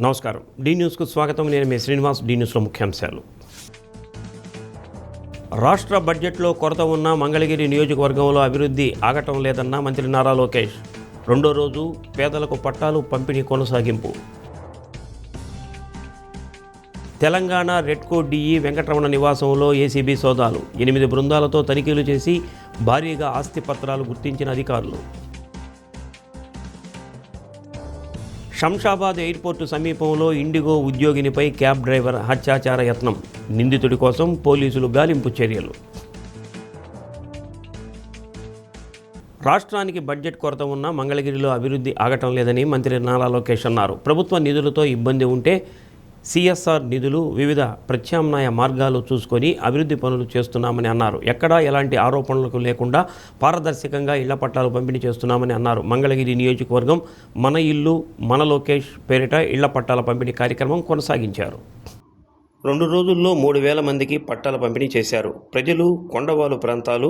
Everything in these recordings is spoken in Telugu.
నమస్కారం. డి న్యూస్కు స్వాగతం. నేను మీ శ్రీనివాస్. డి న్యూస్లో ముఖ్యాంశాలు. రాష్ట్ర బడ్జెట్లో కొరత ఉన్న మంగళగిరి నియోజకవర్గంలో అభివృద్ధి ఆగటం లేదన్న మంత్రి నారా లోకేష్. రెండో రోజు పేదలకు పట్టాలు పంపిణీ కొనసాగింపు. తెలంగాణ రెడ్కో డిఈ వెంకటరమణ నివాసంలో ఏసీబీ సోదాలు. 8 బృందాలతో తనిఖీలు చేసి భారీగా ఆస్తి పత్రాలు గుర్తించిన అధికారులు. శంషాబాద్ ఎయిర్పోర్టు సమీపంలో ఇండిగో ఉద్యోగినిపై క్యాబ్ డ్రైవర్ హత్యాచార యత్నం. నిందితుడి కోసం పోలీసులు గాలింపు చర్యలు. రాష్ట్రానికి బడ్జెట్ కొరత ఉన్న మంగళగిరిలో అభివృద్ధి ఆగటం లేదని మంత్రి నారా లోకేష్ అన్నారు. ప్రభుత్వ నిధులతో ఇబ్బంది ఉంటే సిఎస్ఆర్ నిధులు, వివిధ ప్రత్యామ్నాయ మార్గాలు చూసుకొని అభివృద్ధి పనులు చేస్తున్నామని అన్నారు. ఎక్కడా ఎలాంటి ఆరోపణలకు లేకుండా పారదర్శకంగా ఇళ్ల పట్టాలు పంపిణీ చేస్తున్నామని అన్నారు. మంగళగిరి నియోజకవర్గం మన ఇల్లు మన లోకేష్ పేరిట ఇళ్ల పట్టాల పంపిణీ కార్యక్రమం కొనసాగించారు. 2 రోజుల్లో 3,000 మందికి పట్టాల పంపిణీ చేశారు. ప్రజలు కొండవాలు ప్రాంతాలు,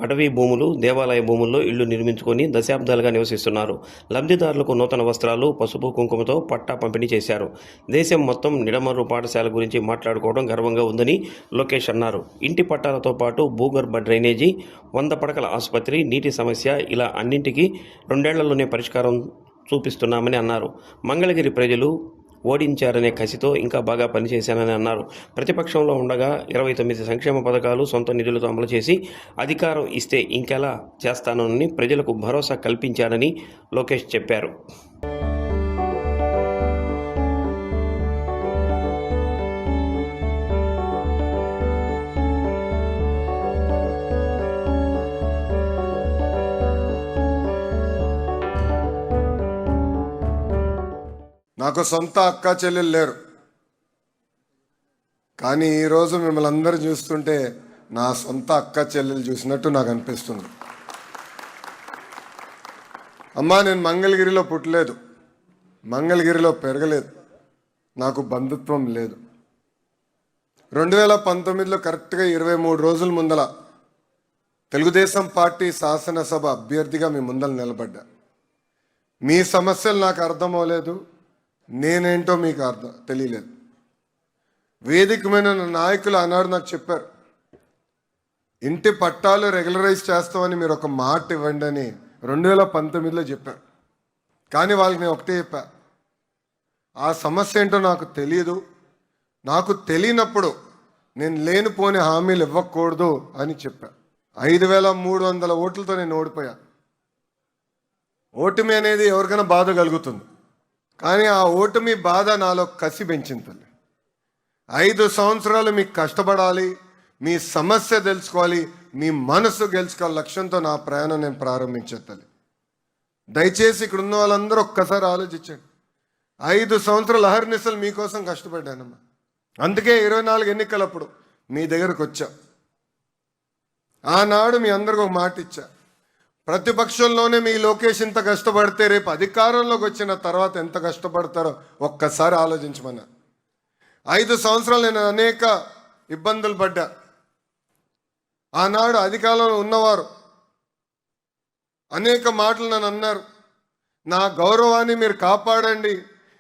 అటవీ భూములు, దేవాలయ భూముల్లో ఇళ్లు నిర్మించుకొని దశాబ్దాలుగా నివసిస్తున్నారు. లబ్ధిదారులకు నూతన వస్త్రాలు, పసుపు కుంకుమతో పట్టా పంపిణీ చేశారు. దేశం మొత్తం నిడమర్రు పాఠశాల గురించి మాట్లాడుకోవడం గర్వంగా ఉందని లోకేష్ అన్నారు. ఇంటి పట్టాలతో పాటు భూగర్భ డ్రైనేజీ, 100 పడకల ఆసుపత్రి, నీటి సమస్య ఇలా అన్నింటికీ 2 ఏళ్లలోనే పరిష్కారం చూపిస్తున్నామని అన్నారు. మంగళగిరి ప్రజలు ఓడించారనే కసితో ఇంకా బాగా పనిచేశానని అన్నారు. ప్రతిపక్షంలో ఉండగా 29 సంక్షేమ పథకాలు సొంత నిధులతో అమలు చేసి అధికారం ఇస్తే ఇంకెలా చేస్తానని ప్రజలకు భరోసా కల్పించానని లోకేష్ చెప్పారు. నాకు సొంత అక్క చెల్లెలు లేరు, కానీ ఈరోజు మిమ్మల్ని అందరూ చూస్తుంటే నా సొంత అక్క చెల్లెలు చూసినట్టు నాకు అనిపిస్తుంది. అమ్మా, నేను మంగళగిరిలో పుట్టలేదు, మంగళగిరిలో పెరగలేదు, నాకు బంధుత్వం లేదు. 2019లో కరెక్ట్గా 23 రోజుల ముందల తెలుగుదేశం పార్టీ శాసనసభ అభ్యర్థిగా మీ ముందర నిలబడ్డా. మీ సమస్యలు నాకు అర్థం అవ్వలేదు, నేనేంటో మీకు తెలియలేదు. వేదిక మీద నాయకులు ఆనాడు నాకు చెప్పారు, ఇంటి పట్టాలు రెగ్యులరైజ్ చేస్తామని మీరు ఒక మాట ఇవ్వండి అని 2019లో చెప్పారు. కానీ వాళ్ళకి నేను ఒకటే చెప్పా, ఆ సమస్య ఏంటో నాకు తెలియదు, నాకు తెలియనప్పుడు నేను లేనిపోని హామీలు ఇవ్వకూడదు అని చెప్పా. 5,300 ఓట్లతో నేను ఓడిపోయా. ఓటమి అనేది ఎవరికైనా బాధ కలుగుతుంది, కానీ ఆ ఓటమి బాధ నాలో కసి పెంచింది తల్లి. 5 సంవత్సరాలు మీకు కష్టపడాలి, మీ సమస్య తెలుసుకోవాలి, మీ మనసు గెలుచుకోవాలి లక్ష్యంతో నా ప్రయాణం నేను ప్రారంభించాను తల్లి. దయచేసి ఇక్కడ ఉన్న వాళ్ళందరూ ఒక్కసారి ఆలోచించండి. 5 సంవత్సరాలు అహర్నిశలు మీకోసం కష్టపడ్డానమ్మా. అందుకే 24 ఎన్నికలప్పుడు మీ దగ్గరకు వచ్చా. ఆనాడు మీ అందరికి ఒక మాట ఇచ్చా, ప్రతిపక్షంలోనే మీ లోకేష్ ఇంత కష్టపడితే రేపు అధికారంలోకి వచ్చిన తర్వాత ఎంత కష్టపడతారో ఒక్కసారి ఆలోచించమన్నా. 5 సంవత్సరాలు నేను అనేక ఇబ్బందులు పడ్డా. ఆనాడు అధికారంలో ఉన్నవారు అనేక మాటలు నన్ను అన్నారు, నా గౌరవాన్ని మీరు కాపాడండి,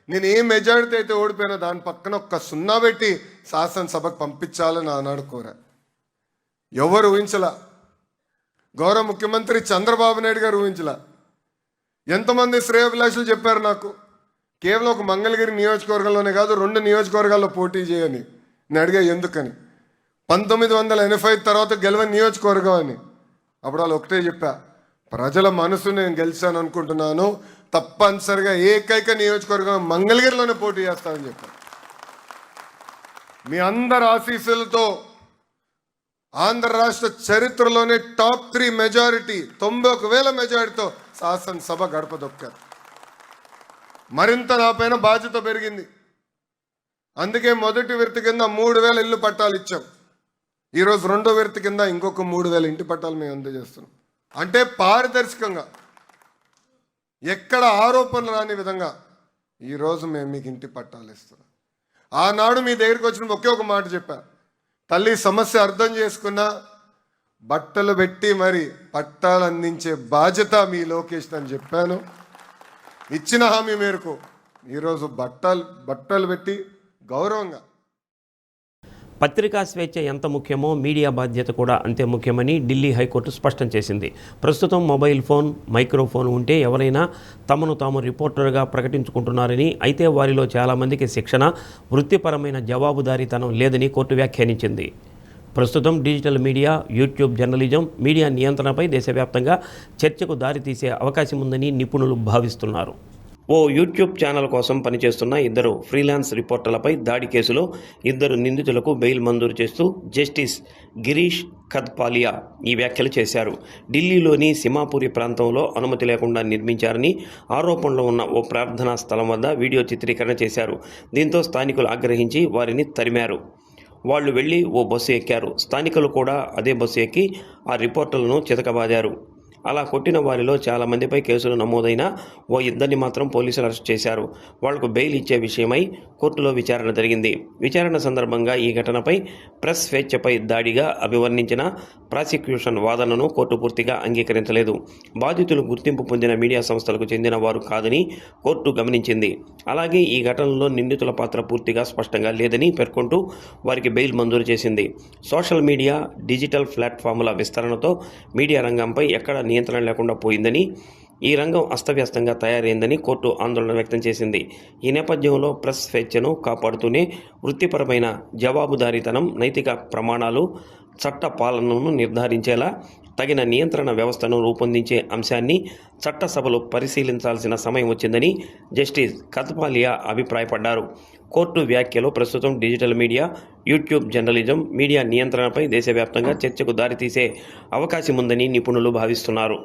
నేను ఏ మెజారిటీ అయితే ఓడిపోయినా దాని పక్కన ఒక్క 0 పెట్టి శాసనసభకు పంపించాలని ఆనాడు కోరా. ఎవరు ఊహించలా, గౌరవ ముఖ్యమంత్రి చంద్రబాబు నాయుడు గారు ఊహించలా. ఎంతమంది శ్రేయోభిలాషులు చెప్పారు నాకు, కేవలం ఒక మంగళగిరి నియోజకవర్గంలోనే కాదు 2 నియోజకవర్గాల్లో పోటీ చేయని. నేను అడిగా ఎందుకని. 1985 తర్వాత గెలవని నియోజకవర్గం అని. అప్పుడు వాళ్ళు ఒకటే చెప్పా, ప్రజల మనసు నేను గెలిచాను అనుకుంటున్నాను, తప్పనిసరిగా ఏకైక నియోజకవర్గం మంగళగిరిలోనే పోటీ చేస్తానని చెప్పాను. మీ అందరి ఆశీస్సులతో ఆంధ్ర రాష్ట్ర చరిత్రలోనే టాప్ 3 మెజారిటీ 91,000 మెజారిటీతో శాసనసభ గడప దొక్కారు. మరింత నా పైన బాధ్యత పెరిగింది. అందుకే మొదటి విడత కింద 3,000 ఇల్లు పట్టాలు ఇచ్చాం. ఈరోజు రెండో విడత కింద ఇంకొక 3,000 ఇంటి పట్టాలు మేము అందజేస్తున్నాం. అంటే పారదర్శకంగా ఎక్కడ ఆరోపణలు రాని విధంగా ఈరోజు మేము మీకు ఇంటి పట్టాలు ఇస్తున్నాం. ఆనాడు మీ దగ్గరికి వచ్చిన ఒకే ఒక మాట చెప్పా, తల్లి సమస్య అర్థం చేసుకున్నా బట్టలు పెట్టి మరి పట్టాలు అందించే బాధ్యత మీ లోకేష్ అని చెప్పాను. ఇచ్చిన హామీ మేరకు ఈరోజు బట్టలు పెట్టి గౌరవంగా. పత్రికా స్వేచ్ఛ ఎంత ముఖ్యమో మీడియా బాధ్యత కూడా అంతే ముఖ్యమని ఢిల్లీ హైకోర్టు స్పష్టం చేసింది. ప్రస్తుతం మొబైల్ ఫోన్, మైక్రోఫోన్ ఉంటే ఎవరైనా తమను తాము రిపోర్టర్గా ప్రకటించుకుంటున్నారని, అయితే వారిలో చాలామందికి శిక్షణ, వృత్తిపరమైన జవాబుదారీతనం లేదని కోర్టు వ్యాఖ్యానించింది. ప్రస్తుతం digital media, YouTube journalism, media నియంత్రణపై దేశవ్యాప్తంగా చర్చకు దారితీసే అవకాశం ఉందని నిపుణులు భావిస్తున్నారు. ఓ యూట్యూబ్ ఛానల్ కోసం పనిచేస్తున్న 2 ఫ్రీలాన్స్ రిపోర్టర్లపై దాడి కేసులో 2 నిందితులకు బెయిల్ మంజూరు చేస్తూ జస్టిస్ గిరీష్ ఖద్పాలియా ఈ వ్యాఖ్యలు చేశారు. ఢిల్లీలోని సిమాపురి ప్రాంతంలో అనుమతి లేకుండా నిర్మించారని ఆరోపణలు ఉన్న ఓ ప్రార్థనా స్థలం వద్ద వీడియో చిత్రీకరణ చేశారు. దీంతో స్థానికులు ఆగ్రహించి వారిని తరిమారు. వాళ్ళు వెళ్లి ఓ బస్సు ఎక్కారు. స్థానికులు కూడా అదే బస్సు ఎక్కి ఆ రిపోర్టర్లను చితకబాదారు. అలా కొట్టిన వారిలో చాలామందిపై కేసులు నమోదైనా ఓ 2 మాత్రం పోలీసులు అరెస్ట్ చేశారు. వాళ్లకు బెయిల్ ఇచ్చే విషయమై కోర్టులో విచారణ జరిగింది. విచారణ సందర్భంగా ఈ ఘటనపై ప్రెస్ స్వేచ్ఛపై దాడిగా అభివర్ణించిన ప్రాసిక్యూషన్ వాదనను కోర్టు పూర్తిగా అంగీకరించలేదు. బాధితులు గుర్తింపు పొందిన మీడియా సంస్థలకు చెందిన వారు కాదని కోర్టు గమనించింది. అలాగే ఈ ఘటనలో నిందితుల పాత్ర పూర్తిగా స్పష్టంగా లేదని పేర్కొంటూ వారికి బెయిల్ మంజూరు చేసింది. సోషల్ మీడియా, డిజిటల్ ప్లాట్ఫాముల విస్తరణతో మీడియా రంగంపై ఎక్కడ నియంత్రణ లేకుండా పోయిందని, ఈ రంగం అస్తవ్యస్తంగా తయారైందని కోర్టు ఆందోళన వ్యక్తం చేసింది. ఈ నేపథ్యంలో ప్రెస్ స్వేచ్ఛను కాపాడుతూనే వృత్తిపరమైన జవాబుదారీతనం, నైతిక ప్రమాణాలు, చట్ట పాలనను నిర్ధారించేలా తగిన నియంత్రణ వ్యవస్థను రూపొందించే అంశాన్ని చట్టసభలు పరిశీలించాల్సిన సమయం వచ్చిందని జస్టిస్ ఖద్పాలియా అభిప్రాయపడ్డారు. కోర్టు వ్యాఖ్యలు ప్రస్తుతం digital media, YouTube journalism, media నియంత్రణపై దేశవ్యాప్తంగా చర్చకు దారితీసే అవకాశం ఉందని నిపుణులు భావిస్తున్నారు.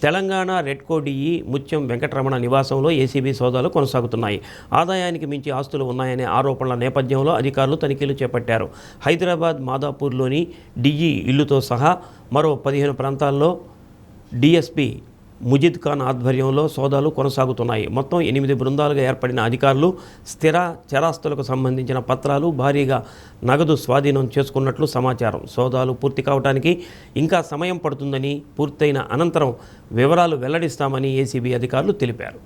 తెలంగాణ రెడ్కో డిఈ ముత్యం వెంకటరమణ నివాసంలో ఏసీబీ సోదాలు కొనసాగుతున్నాయి. ఆదాయానికి మించి ఆస్తులు ఉన్నాయనే ఆరోపణల నేపథ్యంలో అధికారులు తనిఖీలు చేపట్టారు. హైదరాబాద్ మాదాపూర్లోని డిఈ ఇల్లుతో సహా మరో 15 ప్రాంతాల్లో డీఎస్పీ ముజిద్ ఖాన్ ఆధ్వర్యంలో సోదాలు కొనసాగుతున్నాయి. మొత్తం 8 బృందాలుగా ఏర్పడిన అధికారులు స్థిర చరాస్తులకు సంబంధించిన పత్రాలు, భారీగా నగదు స్వాధీనం చేసుకున్నట్లు సమాచారం. సోదాలు పూర్తి కావడానికి ఇంకా సమయం పడుతుందని, పూర్తయిన అనంతరం వివరాలు వెల్లడిస్తామని ఏసీబీ అధికారులు తెలిపారు.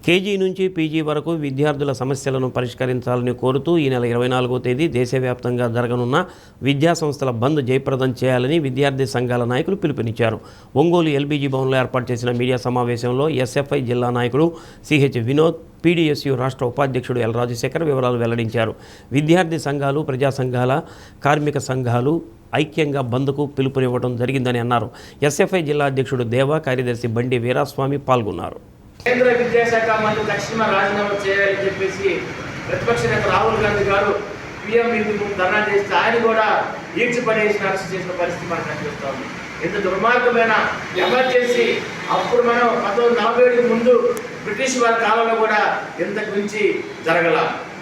కేజీ నుంచి పీజీ వరకు విద్యార్థుల సమస్యలను పరిష్కరించాలని కోరుతూ ఈ నెల 24వ తేదీ దేశవ్యాప్తంగా జరగనున్న విద్యాసంస్థల బంద్ జయప్రదం చేయాలని విద్యార్థి సంఘాల నాయకులు పిలుపునిచ్చారు. ఒంగోలు ఎల్బీజీ భవన్లో ఏర్పాటు చేసిన మీడియా సమావేశంలో ఎస్ఎఫ్ఐ జిల్లా నాయకుడు సిహెచ్ వినోద్, పీడీఎస్యూ రాష్ట్ర ఉపాధ్యక్షుడు ఎల్ రాజశేఖర్ వివరాలు వెల్లడించారు. విద్యార్థి సంఘాలు, ప్రజా సంఘాల, కార్మిక సంఘాలు ఐక్యంగా బంద్కు పిలుపునివ్వడం జరిగిందని అన్నారు. ఎస్ఎఫ్ఐ జిల్లా అధ్యక్షుడు దేవా, కార్యదర్శి బండి వీరాస్వామి పాల్గొన్నారు. కేంద్ర విద్యాశాఖ మంత్రి తక్షణ రాజీనామా చేయాలని చెప్పేసి ప్రతిపక్ష నేత రాహుల్ గాంధీ గారు పీఎం ముందు ధర్నా చేస్తే ఆయన కూడా ఈడ్చిపడేసి అరెస్ట్ చేసిన పరిస్థితి మనకు కనిపిస్తూ ఉంది. ఇంత దుర్మార్గమైన ఎమర్జెన్సీ అప్పుడు మనం 1947 ముందు బ్రిటిష్ వారి కాలంలో కూడా ఇంతకు మించి జరగల.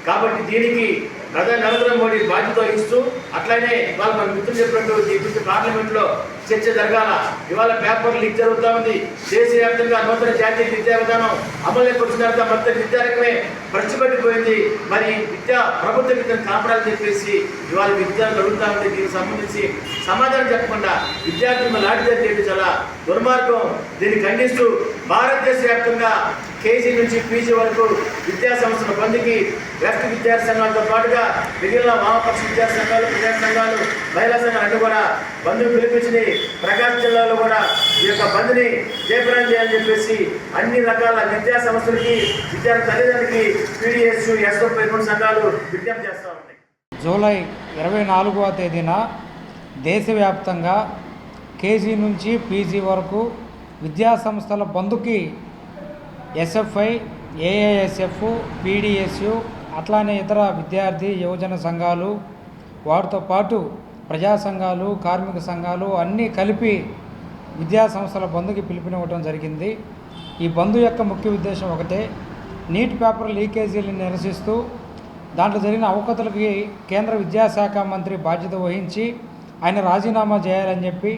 కాబట్టి దీనికి ప్రధాని నరేంద్ర మోడీ బాధ్యత వహిస్తూ అట్లనే ఇవాళ మన మిత్రులు చెప్పినట్టు పార్లమెంట్లో చర్చ జరగాల. ఇవాళ పేపర్ లీక్ జరుగుతూ ఉంది. దేశవ్యాప్తంగా నూతన జాతీయ విద్యా విధానం అమలులోకి వచ్చిన తర్వాత మొత్తం విద్యారంగమే పడిచిపెట్టిపోయింది. మరి ప్రభుత్వ విద్యను కాపాడాలని చెప్పేసి ఇవాళ విద్యార్థులు అడుగుతూ ఉంది. దీనికి సంబంధించి సమాధానం చెప్పకుండా విద్యార్థులను లాఠీచార్జ్ చేయడం చాలా దుర్మార్గం. దీన్ని ఖండిస్తూ భారతదేశ వ్యాప్తంగా కేజీ నుంచి పీజీ వరకు విద్యా సంస్థల బంద్కి లెఫ్ట్ విద్యార్థి సంఘాలతో పాటుగా మిగిలిన వామపక్ష విద్యార్థి సంఘాలు, ప్రజా సంఘాలు, మహిళా సంఘాలు అన్ని కూడా బంద్ను పిలిపించి ప్రకాశం జిల్లాలో కూడా ఈ యొక్క బంద్ని జయప్రదం చేయాలని చెప్పేసి అన్ని రకాల విద్యా సంస్థలకి, విద్యార్థి తల్లిదండ్రులకి పీడీఎస్, ఎస్ఎఫ్ఐ సంఘాలు విజ్ఞప్తి చేస్తూ ఉన్నాయి. జూలై 24వ తేదీన దేశవ్యాప్తంగా కేజీ నుంచి పీజీ వరకు విద్యా సంస్థల బంద్కి ఎస్ఎఫ్ఐ, ఏఐఎస్ఎఫ్, పీడీఎస్యు అట్లానే ఇతర విద్యార్థి యువజన సంఘాలు వాటితో పాటు ప్రజా సంఘాలు కార్మిక సంఘాలు అన్నీ కలిపి విద్యా సంస్థల బంద్కి పిలుపునివ్వడం జరిగింది. ఈ బంద్ యొక్క ముఖ్య ఉద్దేశం ఒకటే, నీట్ పేపర్ లీకేజీలను నిరసిస్తూ దాంట్లో జరిగిన అవకతలకి కేంద్ర విద్యాశాఖ మంత్రి బాధ్యత వహించి ఆయన రాజీనామా చేయాలని చెప్పి,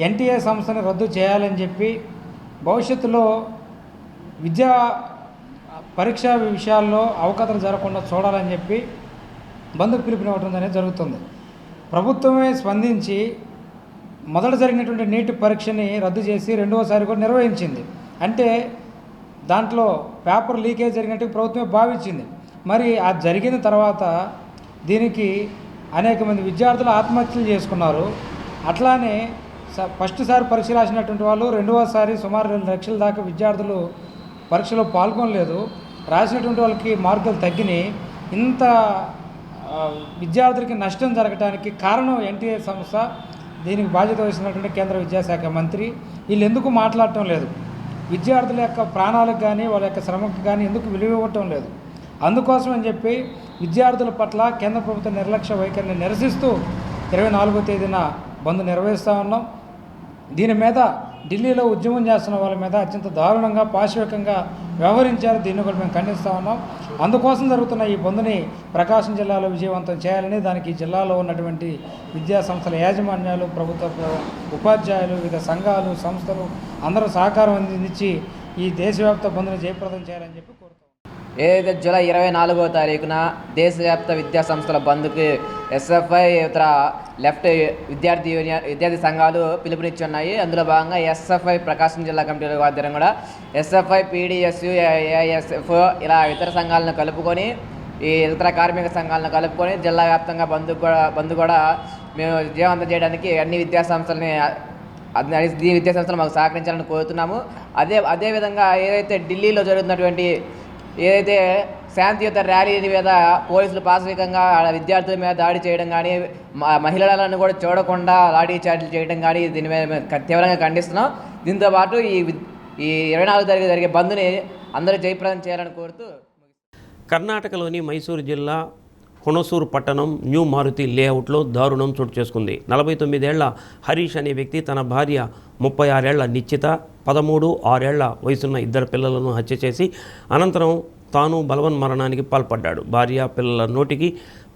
ఎన్టీఏ సంస్థని రద్దు చేయాలని చెప్పి, భవిష్యత్తులో విద్యా పరీక్షా విషయాల్లో అవకతలు జరగకుండా చూడాలని చెప్పి బంద్కు పిలుపునివ్వడం అనేది జరుగుతుంది. ప్రభుత్వమే స్పందించి మొదట జరిగినటువంటి నీట్ పరీక్షని రద్దు చేసి రెండవసారి కూడా నిర్వహించింది. అంటే దాంట్లో పేపర్ లీకేజ్ జరిగినట్టు ప్రభుత్వమే భావించింది. మరి అది జరిగిన తర్వాత దీనికి అనేక మంది విద్యార్థులు ఆత్మహత్యలు చేసుకున్నారు. అట్లానే ఫస్ట్ సారి పరీక్ష రాసినటువంటి వాళ్ళు రెండవసారి సుమారు 2 లక్షల దాకా విద్యార్థులు పరీక్షలో పాల్గొనలేదు. రాసినటువంటి వాళ్ళకి మార్కులు తగ్గినాయి. ఇంత విద్యార్థులకి నష్టం జరగడానికి కారణం ఎన్టీఏ సంస్థ, దీనికి బాధ్యత వహిస్తున్నటువంటి కేంద్ర విద్యాశాఖ మంత్రి. వీళ్ళు ఎందుకు మాట్లాడటం లేదు? విద్యార్థుల యొక్క ప్రాణాలకు కానీ వాళ్ళ యొక్క శ్రమకు కానీ ఎందుకు విలువ ఇవ్వటం లేదు? అందుకోసం అని చెప్పి విద్యార్థుల పట్ల కేంద్ర ప్రభుత్వ నిర్లక్ష్య వైఖరిని నిరసిస్తూ 24వ తేదీన బంద్ నిర్వహిస్తూ ఉన్నాం. దీని మీద ఢిల్లీలో ఉద్యమం చేస్తున్న వాళ్ళ మీద అత్యంత దారుణంగా పాశవికంగా వ్యవహరించారు. దీన్ని కూడా మేము ఖండిస్తూ ఉన్నాం. అందుకోసం జరుగుతున్న ఈ బంద్ని ప్రకాశం జిల్లాలో విజయవంతం చేయాలని, దానికి జిల్లాలో ఉన్నటువంటి విద్యా సంస్థల యాజమాన్యాలు, ప్రభుత్వ ఉపాధ్యాయులు, వివిధ సంఘాలు, సంస్థలు అందరూ సహకారం అందించి ఈ దేశవ్యాప్త బంద్ని జయప్రదం చేయాలని చెప్పి కోరుతాం. ఏదైతే జూలై 24వ తారీఖున దేశవ్యాప్త విద్యా సంస్థల బంద్కి ఎస్ఎఫ్ఐ ఇతర లెఫ్ట్ విద్యార్థి సంఘాలు పిలుపునిచ్చున్నాయి. అందులో భాగంగా ఎస్ఎఫ్ఐ ప్రకాశం జిల్లా కమిటీ ఆధ్వర్యం కూడా ఎస్ఎఫ్ఐ, పీడీఎస్యు, ఏఐఎస్ఎఫ్ ఇలా ఇతర సంఘాలను కలుపుకొని, ఈ ఇతర కార్మిక సంఘాలను కలుపుకొని జిల్లా వ్యాప్తంగా బంద్ కూడా మేము విజయవంతం చేయడానికి అన్ని విద్యాసంస్థలని మాకు సహకరించాలని కోరుతున్నాము. అదేవిధంగా ఏదైతే ఢిల్లీలో జరుగుతున్నటువంటి ఏదైతే శాంతియుత ర్యాలీ మీద పోలీసులు పాశవికంగా విద్యార్థుల మీద దాడి చేయడం కానీ, మహిళలను కూడా చూడకుండా లాఠీ చార్జీలు చేయడం కానీ దీని మీద తీవ్రంగా ఖండిస్తున్నాం. దీంతో పాటు ఈ 24వ తారీఖు జరిగే బంద్ని అందరూ జయప్రదం చేయాలని కోరుతూ. కర్ణాటకలోని మైసూరు జిల్లా హుణసూరు పట్టణం న్యూ మారుతి లేఅవుట్లో దారుణం చోటు చేసుకుంది. 49 ఏళ్ల హరీష్ అనే వ్యక్తి తన భార్య 36 ఏళ్ల నిశ్చిత, 13, 6 ఏళ్ల వయసున్న 2 పిల్లలను హత్య చేసి అనంతరం తాను బలవన్మరణానికి పాల్పడ్డాడు. భార్య పిల్లల నోటికి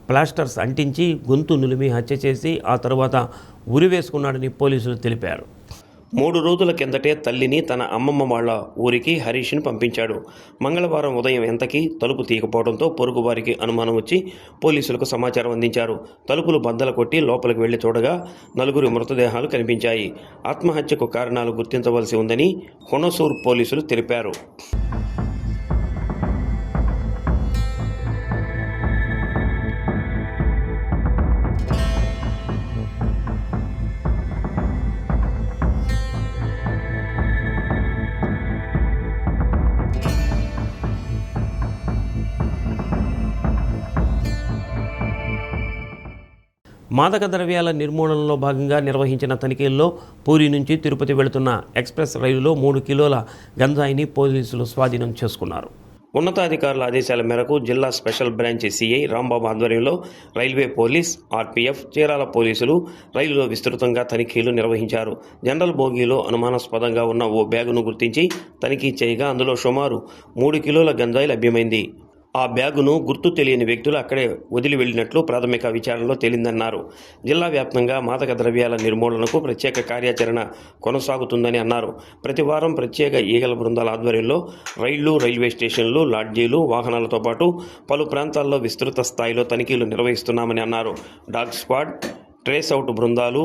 ప్లాస్టర్స్ అంటించి గొంతు నులిమి హత్య చేసి ఆ తరువాత ఉరివేసుకున్నాడని పోలీసులు తెలిపారు. 3 రోజుల కిందటే తల్లిని తన అమ్మమ్మ వాళ్ళ ఊరికి హరీష్ని పంపించాడు. మంగళవారం ఉదయం ఎంతకీ తలుపు తీయకపోవడంతో పొరుగు వారికి అనుమానం వచ్చి పోలీసులకు సమాచారం అందించారు. తలుపులు బద్దలు కొట్టి లోపలికి వెళ్లి చూడగా 4 మృతదేహాలు కనిపించాయి. ఆత్మహత్యకు కారణాలు గుర్తించవలసి ఉందని హుణసూరు పోలీసులు తెలిపారు. మాదక ద్రవ్యాల నిర్మూలనలో భాగంగా నిర్వహించిన తనిఖీల్లో పూరి నుంచి తిరుపతి వెళుతున్న ఎక్స్ప్రెస్ రైలులో 3 కిలోల గంజాయిని పోలీసులు స్వాధీనం చేసుకున్నారు. ఉన్నతాధికారుల ఆదేశాల మేరకు జిల్లా స్పెషల్ బ్రాంచ్ సిఐ రాంబాబు ఆధ్వర్యంలో రైల్వే పోలీస్, ఆర్పీఎఫ్, చీరాల పోలీసులు రైలులో విస్తృతంగా తనిఖీలు నిర్వహించారు. జనరల్ బోగీలో అనుమానాస్పదంగా ఉన్న ఓ బ్యాగును గుర్తించి తనిఖీ చేయగా అందులో సుమారు 3 కిలోల గంజాయి లభ్యమైంది. ఆ బ్యాగును గుర్తు తెలియని వ్యక్తులు అక్కడే వదిలి వెళ్లినట్లు ప్రాథమిక విచారణలో తేలిందన్నారు. జిల్లా వ్యాప్తంగా మాదక ద్రవ్యాల నిర్మూలనకు ప్రత్యేక కార్యాచరణ కొనసాగుతుందని అన్నారు. ప్రతి వారం ప్రత్యేక ఈగల బృందాల ఆధ్వర్యంలో రైళ్లు, రైల్వే స్టేషన్లు, లాడ్జీలు, వాహనాలతో పాటు పలు ప్రాంతాల్లో విస్తృత స్థాయిలో తనిఖీలు నిర్వహిస్తున్నామని అన్నారు. డాగ్ స్క్వాడ్, ట్రేస్ అవుట్ బృందాలు,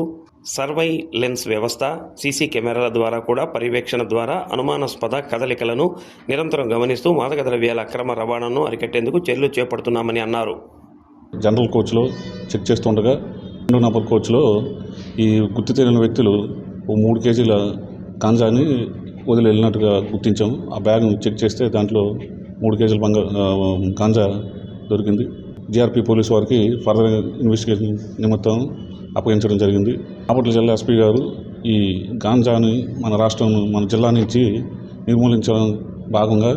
సర్వైలెన్స్ వ్యవస్థ, సీసీ కెమెరాల ద్వారా కూడా పర్యవేక్షణ ద్వారా అనుమానాస్పద కదలికలను నిరంతరం గమనిస్తూ మాదక ద్రవ్యాల అక్రమ రవాణాను అరికట్టేందుకు చర్యలు చేపడుతున్నామని అన్నారు. జనరల్ కోచ్లో చెక్ చేస్తుండగా 2 నంబర్ కోచ్లో ఈ గుర్తు తెలియని వ్యక్తులు 3 కేజీల గాంజాని వదిలి వెళ్ళినట్టుగా గుర్తించాము. ఆ బ్యాగ్ను చెక్ చేస్తే దాంట్లో 3 కేజీల గాంజా దొరికింది. జీఆర్పీ పోలీసు వారికి ఫర్దర్ ఇన్వెస్టిగేషన్ నిమిత్తం అప్పగించడం జరిగింది. బాపట్ల జిల్లా ఎస్పీ గారు ఈ గాంజాని మన జిల్లా నుంచి నిర్మూలించడం భాగంగా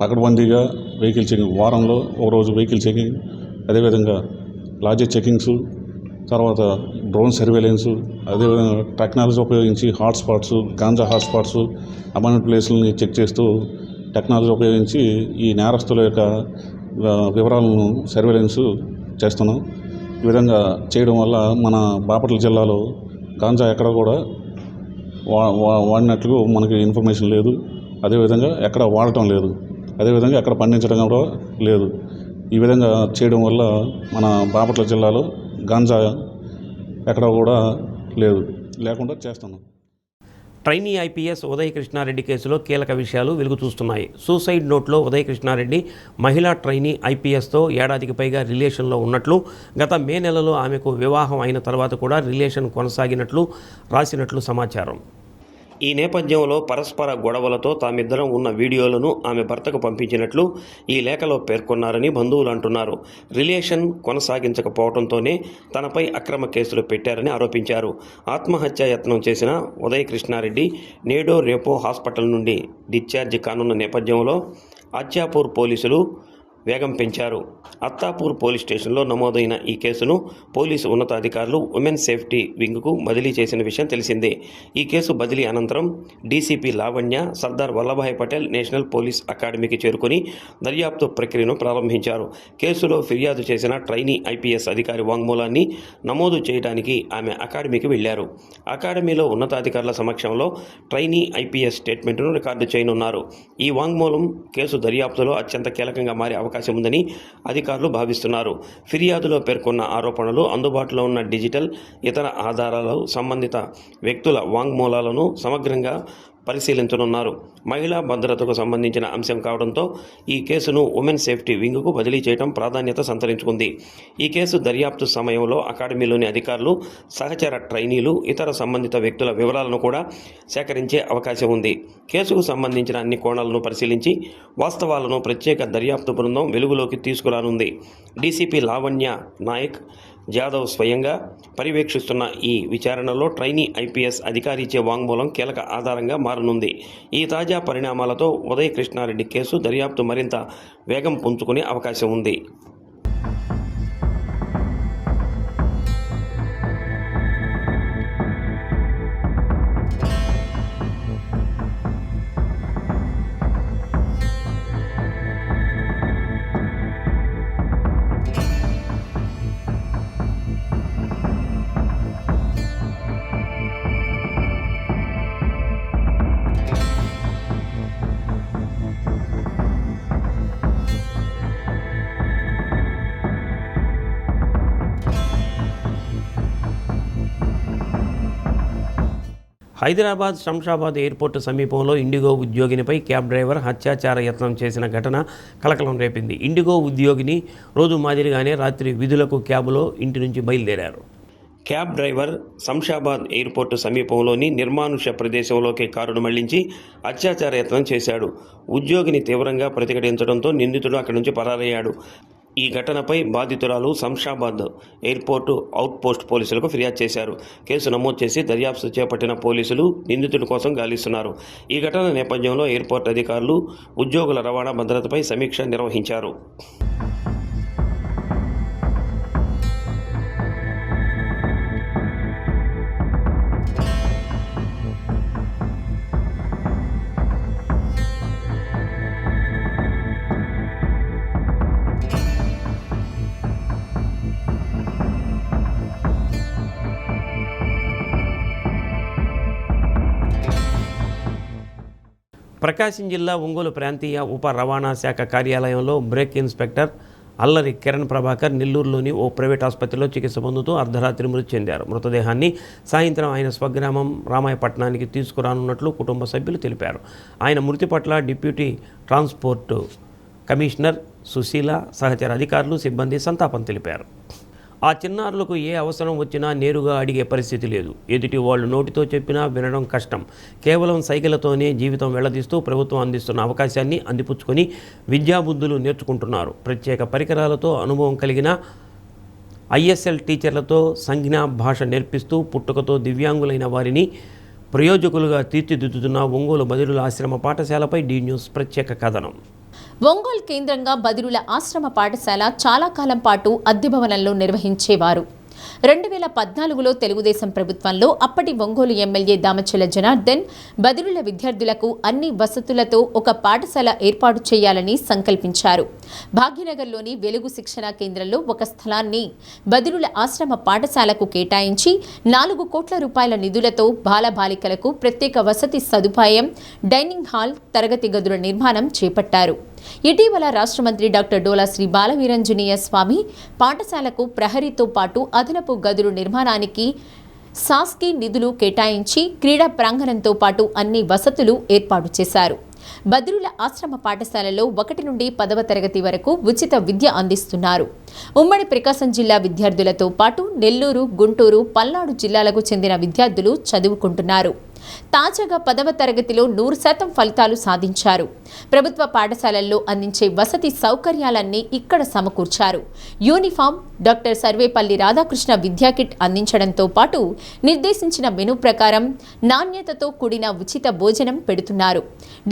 పకడ్బందీగా వెహికల్ చెకింగ్, వారంలో ఒకరోజు వెహికల్ చెకింగ్, అదేవిధంగా లాడ్జీ చెకింగ్స్, తర్వాత డ్రోన్ సర్వేలెన్స్, అదేవిధంగా టెక్నాలజీ ఉపయోగించి హాట్స్పాట్స్, గాంజా హాట్స్పాట్స్, అబాండెడ్ ప్లేస్లని చెక్ చేస్తూ టెక్నాలజీ ఉపయోగించి ఈ నేరస్తుల యొక్క వివరాలను సర్వేలెన్స్ చేస్తున్నాం. ఈ విధంగా చేయడం వల్ల మన బాపట్ల జిల్లాలో గాంజా ఎక్కడ కూడా వాడినట్లు మనకి ఇన్ఫర్మేషన్ లేదు. అదేవిధంగా ఎక్కడ వాడటం లేదు, అదేవిధంగా ఎక్కడ పండించడం కూడా లేదు. ఈ విధంగా చేయడం వల్ల మన బాపట్ల జిల్లాలో గాంజా ఎక్కడ కూడా లేకుండా చేస్తున్నాం. ట్రైనీ ఐపీఎస్ ఉదయ్ కృష్ణారెడ్డి కేసులో కీలక విషయాలు వెలుగు చూస్తున్నాయి. సూసైడ్ నోట్లో ఉదయ్ కృష్ణారెడ్డి మహిళా ట్రైనీ ఐపీఎస్తో ఏడాదికి పైగా రిలేషన్లో ఉన్నట్లు, గత మే నెలలో ఆమెకు వివాహం అయిన తర్వాత కూడా రిలేషన్ కొనసాగినట్లు రాసినట్లు సమాచారం. ఈ నేపథ్యంలో పరస్పర గొడవలతో తామిద్దరం ఉన్న వీడియోలను ఆమె భర్తకు పంపించినట్లు ఈ లేఖలో పేర్కొన్నారని బంధువులు అంటున్నారు. రిలేషన్ కొనసాగించకపోవడంతోనే తనపై అక్రమ కేసులు పెట్టారని ఆరోపించారు. ఆత్మహత్యా యత్నం చేసిన ఉదయ్ కృష్ణారెడ్డి నేడో రేపో హాస్పిటల్ నుండి డిశ్చార్జ్ కానున్న నేపథ్యంలో అత్యాపూర్ పోలీసులు వేగం పెంచారు. అత్తాపూర్ పోలీస్ స్టేషన్లో నమోదైన ఈ కేసును పోలీసు ఉన్నతాధికారులు ఉమెన్ సేఫ్టీ వింగ్కు బదిలీ చేసిన విషయం తెలిసిందే. ఈ కేసు బదిలీ అనంతరం DCP Lavanya Sardar Vallabhbhai Patel national police అకాడమీకి చేరుకుని దర్యాప్తు ప్రక్రియను ప్రారంభించారు. కేసులో ఫిర్యాదు చేసిన ట్రైనీ ఐపీఎస్ అధికారి వాంగ్మూలాన్ని నమోదు చేయడానికి ఆమె అకాడమీకి వెళ్లారు. అకాడమీలో ఉన్నతాధికారుల సమక్షంలో ట్రైనీ ఐపీఎస్ స్టేట్మెంట్ను రికార్డు చేయనున్నారు. ఈ వాంగ్మూలం కేసు దర్యాప్తులో అత్యంత కీలకంగా మారే అవకాశం ఉందని అధికారులు భావిస్తున్నారు. ఫిర్యాదులో పేర్కొన్న ఆరోపణలు, అందుబాటులో ఉన్న డిజిటల్ ఇతర ఆధారాలు, సంబంధిత వ్యక్తుల వాంగ్మూలాలను సమగ్రంగా పరిశీలించనున్నారు. మహిళా భద్రతకు సంబంధించిన అంశం కావడంతో ఈ కేసును ఉమెన్ సేఫ్టీ వింగ్కు బదిలీ చేయడం ప్రాధాన్యత సంతరించుకుంది. ఈ కేసు దర్యాప్తు సమయంలో అకాడమీలోని అధికారులు, సహచర ట్రైనీలు, ఇతర సంబంధిత వ్యక్తుల వివరాలను కూడా సేకరించే అవకాశం ఉంది. కేసుకు సంబంధించిన అన్ని కోణాలను పరిశీలించి వాస్తవాలను ప్రత్యేక దర్యాప్తు బృందం వెలుగులోకి తీసుకురానుంది. డీసీపీ లావణ్య నాయక్ జాదవ్ స్వయంగా పర్యవేక్షిస్తున్న ఈ విచారణలో ట్రైనీ ఐపీఎస్ అధికారి ఇచ్చే వాంగ్మూలం కీలక ఆధారంగా మారనుంది. ఈ తాజా పరిణామాలతో ఉదయ్ కృష్ణారెడ్డి కేసు దర్యాప్తు మరింత వేగం పుంజుకునే అవకాశం ఉంది. హైదరాబాద్ శంషాబాద్ ఎయిర్పోర్టు సమీపంలో ఇండిగో ఉద్యోగినిపై క్యాబ్ డ్రైవర్ హత్యాచార యత్నం చేసిన ఘటన కలకలం రేపింది. ఇండిగో ఉద్యోగిని రోజు మాదిరిగానే రాత్రి విధులకు క్యాబ్లో ఇంటి నుంచి బయలుదేరారు. క్యాబ్ డ్రైవర్ శంషాబాద్ ఎయిర్పోర్టు సమీపంలోని నిర్మానుష్య ప్రదేశంలోకి కారును మళ్లించి అత్యాచార యత్నం చేశాడు. ఉద్యోగిని తీవ్రంగా ప్రతిఘటించడంతో నిందితుడు అక్కడి నుంచి పరారయ్యాడు. ఈ ఘటనపై బాధితురాలు శంషాబాద్ ఎయిర్పోర్టు అవుట్పోస్ట్ పోలీసులకు ఫిర్యాదు చేశారు. కేసు నమోదు చేసి దర్యాప్తు చేపట్టిన పోలీసులు నిందితుడి కోసం గాలిస్తున్నారు. ఈ ఘటన నేపథ్యంలో ఎయిర్పోర్ట్ అధికారులు ఉద్యోగుల రవాణా భద్రతపై సమీక్ష నిర్వహించారు. ప్రకాశం జిల్లా ఒంగోలు ప్రాంతీయ ఉప రవాణా శాఖ కార్యాలయంలో బ్రేక్ ఇన్స్పెక్టర్ అల్లరి కిరణ్ ప్రభాకర్ నెల్లూరులోని ఓ ప్రైవేట్ ఆసుపత్రిలో చికిత్స పొందుతూ అర్ధరాత్రి మృతి చెందారు. మృతదేహాన్ని సాయంత్రం ఆయన స్వగ్రామం రామాయపట్నానికి తీసుకురానున్నట్లు కుటుంబ సభ్యులు తెలిపారు. ఆయన మృతి పట్ల డిప్యూటీ ట్రాన్స్పోర్ట్ కమిషనర్ సుశీల, సహచర అధికారులు, సిబ్బంది సంతాపం తెలిపారు. ఆ చిన్నారులకు ఏ అవసరం వచ్చినా నేరుగా అడిగే పరిస్థితి లేదు. ఎదుటి వాళ్ళు నోటితో చెప్పినా వినడం కష్టం. కేవలం సైకిళ్లతోనే జీవితం వెళ్లదీస్తూ ప్రభుత్వం అందిస్తున్న అవకాశాన్ని అందిపుచ్చుకొని విద్యాబుద్ధులు నేర్చుకుంటున్నారు. ప్రత్యేక పరికరాలతో అనుభవం కలిగిన ఐఎస్ఎల్ టీచర్లతో సంజ్ఞా భాష నేర్పిస్తూ పుట్టుకతో దివ్యాంగులైన వారిని ప్రయోజకులుగా తీర్చిదిద్దుతున్న ఒంగోలు బదిరుల ఆశ్రమ పాఠశాలపై డి న్యూస్ ప్రత్యేక కథనం. ఒంగోలు కేంద్రంగా బదిరుల ఆశ్రమ పాఠశాల చాలా కాలం పాటు అద్దె భవనంలో నిర్వహించేవారు. 2014లో తెలుగుదేశం ప్రభుత్వంలో అప్పటి ఒంగోలు ఎమ్మెల్యే దామచల జనార్దన్ బదిరుల విద్యార్థులకు అన్ని వసతులతో ఒక పాఠశాల ఏర్పాటు చేయాలని సంకల్పించారు. భాగ్యనగర్లోని వెలుగు శిక్షణా కేంద్రంలో ఒక స్థలాన్ని బదిరుల ఆశ్రమ పాఠశాలకు కేటాయించి 4 కోట్ల రూపాయల నిధులతో బాలబాలికలకు ప్రత్యేక వసతి సదుపాయం, డైనింగ్ హాల్, తరగతి గదుల నిర్మాణం చేపట్టారు. ఇటీవల రాష్ట్ర మంత్రి డాక్టర్ డోలా శ్రీ బాలవీరంజనీయ స్వామి పాఠశాలకు ప్రహరీతో పాటు అదనపు గదులు నిర్మాణానికి సాస్కి నిధులు కేటాయించి క్రీడా ప్రాంగణంతో పాటు అన్ని వసతులు ఏర్పాటు చేశారు. బదిరుల ఆశ్రమ పాఠశాలలో 1 నుండి 10వ తరగతి వరకు ఉచిత విద్య అందిస్తున్నారు. ఉమ్మడి ప్రకాశం జిల్లా విద్యార్థులతో పాటు నెల్లూరు, గుంటూరు, పల్నాడు జిల్లాలకు చెందిన విద్యార్థులు చదువుకుంటున్నారు. తాజాగా 10వ తరగతిలో 100% ఫలితాలు సాధించారు. ప్రభుత్వ పాఠశాలల్లో అందించే వసతి సౌకర్యాలన్నీ ఇక్కడ సమకూర్చారు. యూనిఫామ్, డాక్టర్ సర్వేపల్లి రాధాకృష్ణ విద్యా కిట్ అందించడంతో పాటు నిర్దేశించిన మెనూ ప్రకారం నాణ్యతతో కూడిన ఉచిత భోజనం పెడుతున్నారు.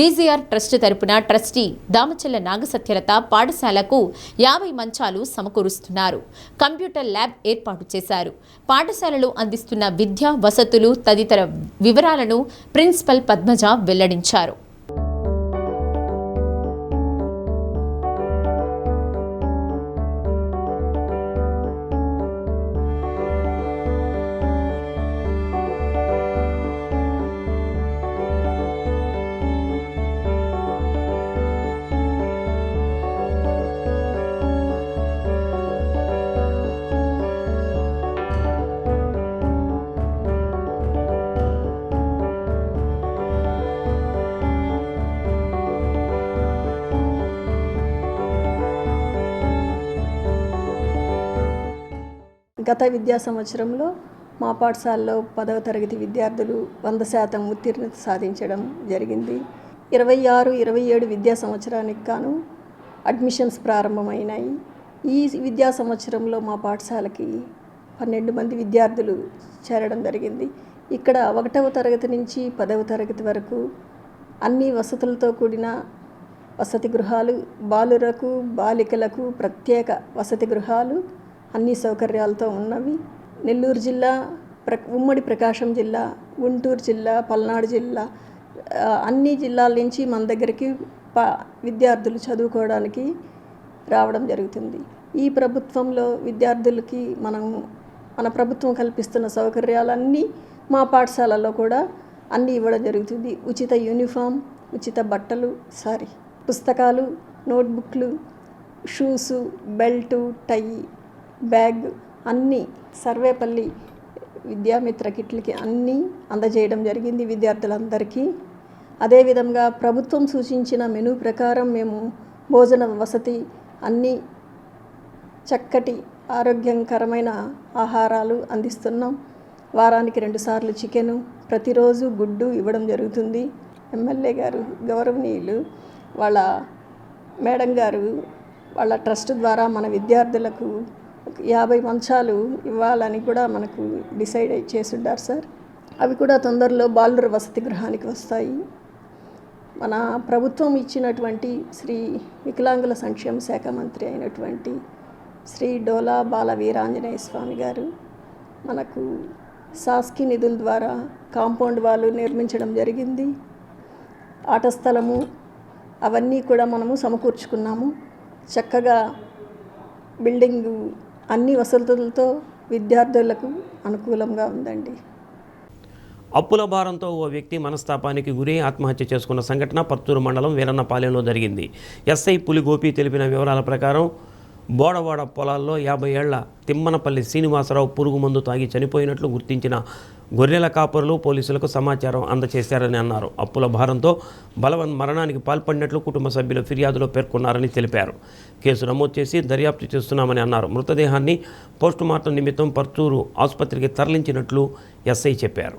డీజీఆర్ ట్రస్ట్ తరపున ట్రస్టీ దామచల్ల నాగసత్యలత పాఠశాలకు 50 మంచాలు సమకూరుస్తున్నారు. కంప్యూటర్ ల్యాబ్ ఏర్పాటు చేశారు. పాఠశాలలో అందిస్తున్న విద్యా వసతులు తదితర వివరాలను ప్రిన్సిపల్ పద్మజ వెల్లడించారు. గత విద్యా సంవత్సరంలో మా పాఠశాలలో 10వ తరగతి విద్యార్థులు 100% ఉత్తీర్ణత సాధించడం జరిగింది. 26-27 విద్యా సంవత్సరానికి గాను అడ్మిషన్స్ ప్రారంభమైనాయి. ఈ విద్యా సంవత్సరంలో మా పాఠశాలకి 12 మంది విద్యార్థులు చేరడం జరిగింది. ఇక్కడ 1వ తరగతి నుంచి 10వ తరగతి వరకు అన్ని వసతులతో కూడిన వసతి గృహాలు, బాలురకు బాలికలకు ప్రత్యేక వసతి గృహాలు అన్ని సౌకర్యాలతో ఉన్నవి. నెల్లూరు జిల్లా, ఉమ్మడి ప్రకాశం జిల్లా, గుంటూరు జిల్లా, పల్నాడు జిల్లా అన్ని జిల్లాల నుంచి మన దగ్గరికి విద్యార్థులు చదువుకోవడానికి రావడం జరుగుతుంది. ఈ ప్రభుత్వంలో విద్యార్థులకి మన ప్రభుత్వం కల్పిస్తున్న సౌకర్యాలన్నీ మా పాఠశాలలో కూడా అన్నీ ఇవ్వడం జరుగుతుంది. ఉచిత యూనిఫామ్, ఉచిత బట్టలు, పుస్తకాలు, నోట్బుక్లు, షూసు, బెల్టు, టై, బ్యాగ్ అన్నీ సర్వేపల్లి విద్యామిత్ర కిట్లకి అన్నీ అందజేయడం జరిగింది విద్యార్థులందరికీ. అదేవిధంగా ప్రభుత్వం సూచించిన మెనూ ప్రకారం మేము భోజన వసతి అన్నీ చక్కటి ఆరోగ్యకరమైన ఆహారాలు అందిస్తున్నాం. వారానికి 2 సార్లు చికెను, ప్రతిరోజు గుడ్డు ఇవ్వడం జరుగుతుంది. ఎమ్మెల్యే గారు గౌరవనీయులు వాళ్ళ మేడం గారు వాళ్ళ ట్రస్ట్ ద్వారా మన విద్యార్థులకు 50 మంచాలు ఇవ్వాలని కూడా మనకు డిసైడ్ చేసుంటారు సార్. అవి కూడా తొందరలో బాలుర వసతి గృహానికి వస్తాయి. మన ప్రభుత్వం ఇచ్చినటువంటి శ్రీ వికలాంగుల సంక్షేమ శాఖ మంత్రి అయినటువంటి శ్రీ డోలా బాల వీరాంజనేయ స్వామి గారు మనకు సాస్కి నిధుల ద్వారా కాంపౌండ్ వాళ్ళు నిర్మించడం జరిగింది. ఆట స్థలము అవన్నీ కూడా మనము సమకూర్చుకున్నాము. చక్కగా బిల్డింగు అన్ని వసతులతో విద్యార్థులకు అనుకూలంగా ఉందండి. అప్పుల భారంతో ఓ వ్యక్తి మనస్తాపానికి గురై ఆత్మహత్య చేసుకున్న సంఘటన పర్తూరు మండలం వీరన్నపాలెంలో జరిగింది. ఎస్ఐ పులిగోపి తెలిపిన వివరాల ప్రకారం బోడవాడ పొలాల్లో 50 ఏళ్ల తిమ్మనపల్లి శ్రీనివాసరావు పురుగు మందు తాగి చనిపోయినట్లు గుర్తించిన గొర్రెల కాపరులు పోలీసులకు సమాచారం అందజేశారని అన్నారు. అప్పుల భారంతో బలవన్ మరణానికి పాల్పడినట్లు కుటుంబ సభ్యులు ఫిర్యాదులో పేర్కొన్నారని తెలిపారు. కేసు నమోదు చేసి దర్యాప్తు చేస్తున్నామని అన్నారు. మృతదేహాన్ని పోస్టుమార్టం నిమిత్తం పర్తూరు ఆసుపత్రికి తరలించినట్లు ఎస్ఐ చెప్పారు.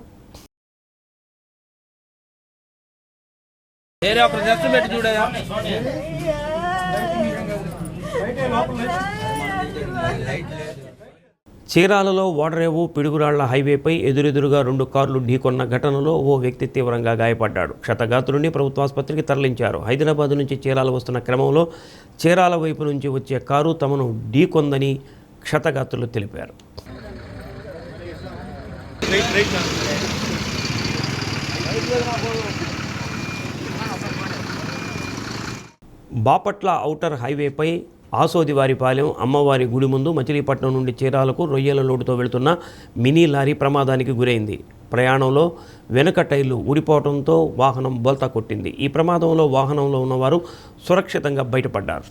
చీరాలలో ఓడరేవు పిడుగురాళ్ల హైవేపై ఎదురెదురుగా 2 కార్లు ఢీకొన్న ఘటనలో ఓ వ్యక్తి తీవ్రంగా గాయపడ్డాడు. క్షతగాత్రుడిని ప్రభుత్వాసుపత్రికి తరలించారు. హైదరాబాద్ నుంచి చీరాల వస్తున్న క్రమంలో చీరాల వైపు నుంచి వచ్చే కారు తమను ఢీకొందని క్షతగాత్రులు తెలిపారు. బాపట్ల ఔటర్ హైవేపై ఆసోదివారిపాలెం అమ్మవారి గుడి ముందు మచిలీపట్నం నుండి చీరాలకు రొయ్యల లోడుతో వెళుతున్న మినీ లారీ ప్రమాదానికి గురైంది. ప్రయాణంలో వెనుక టైర్లు ఊడిపోవడంతో వాహనం బోల్తా కొట్టింది. ఈ ప్రమాదంలో వాహనంలో ఉన్నవారు సురక్షితంగా బయటపడ్డారు.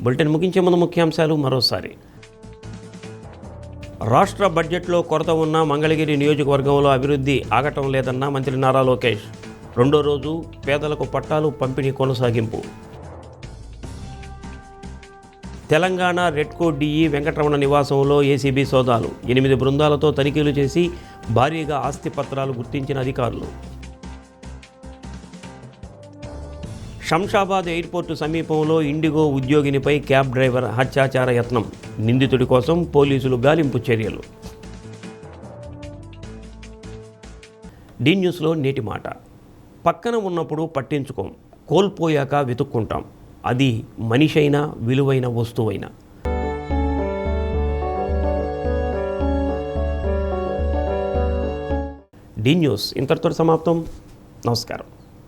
బులెటిన్ ముగించే ముందు ముఖ్యాంశాలు మరోసారి. రాష్ట్ర బడ్జెట్లో కొరత ఉన్న మంగళగిరి నియోజకవర్గంలో అభివృద్ధి ఆగటం లేదన్న మంత్రి నారా లోకేష్. 2వ రోజు పేదలకు పట్టాలు పంపిణీ కొనసాగింపు. తెలంగాణ రెడ్కో డిఈ వెంకటరమణ నివాసంలో ఏసీబీ సోదాలు. 8 బృందాలతో తనిఖీలు చేసి భారీగా ఆస్తి పత్రాలు గుర్తించిన అధికారులు. శంషాబాద్ ఎయిర్పోర్టు సమీపంలో ఇండిగో ఉద్యోగినిపై క్యాబ్ డ్రైవర్ హత్యాచార యత్నం. నిందితుడి కోసం పోలీసులు గాలింపు చర్యలు. డి న్యూస్లో నేటి మాట. పక్కన ఉన్నప్పుడు పట్టించుకోం, కోల్పోయాక వెతుక్కుంటాం. అది మనిషైనా విలువైన వస్తువైనా. డి న్యూస్ ఇంతటితో సమాప్తం. నమస్కారం.